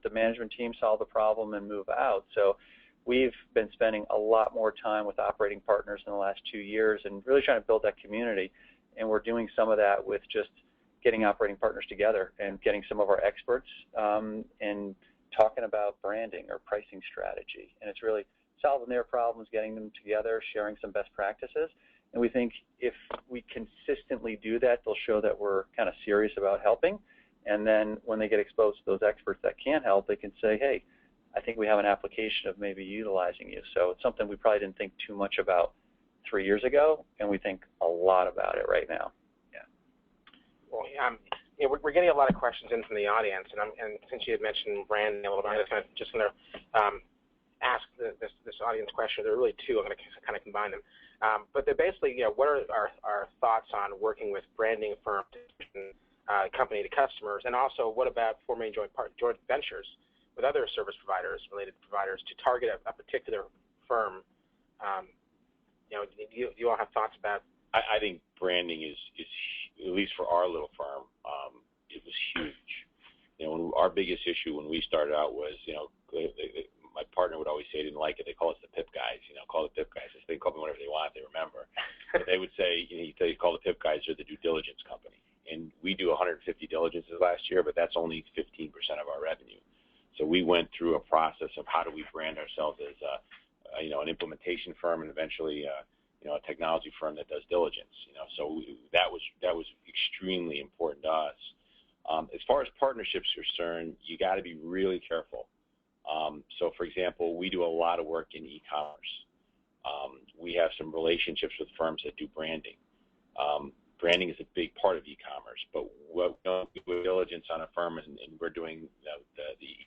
with the management team, solve the problem, and move out. So we've been spending a lot more time with operating partners in the last 2 years and really trying to build that community. And we're doing some of that with just getting operating partners together and getting some of our experts and talking about branding or pricing strategy. And it's really solving their problems, getting them together, sharing some best practices. And we think if we consistently do that, they'll show that we're kind of serious about helping. And then when they get exposed to those experts that can help, they can say, hey, I think we have an application of maybe utilizing you. So it's something we probably didn't think too much about 3 years ago, and we think a lot about it right now. Yeah. Well, yeah, we're getting a lot of questions in from the audience, and since you had mentioned branding a little bit, I'm just going to ask this audience question. There are really two. I'm going to kind of combine them. But they're basically, what are our thoughts on working with branding firms, company to customers, and also what about forming joint ventures with other service providers, related providers, to target a particular firm? Do you all have thoughts about? I think branding is at least for our little firm, it was huge. Our biggest issue when we started out was, my partner would always say he didn't like it. They call us the PIP guys. Call the PIP guys. They call me whatever they want. They remember. But they would say, you call the PIP guys, they're the due diligence company. And we do 150 diligences last year, but that's only 15% of our revenue. So we went through a process of how do we brand ourselves as an implementation firm and eventually a technology firm that does diligence. So that was extremely important to us. As far as partnerships are concerned, you got to be really careful. So, for example, we do a lot of work in e-commerce. We have some relationships with firms that do branding. Branding is a big part of e-commerce, but we don't do diligence on a firm, and we're doing the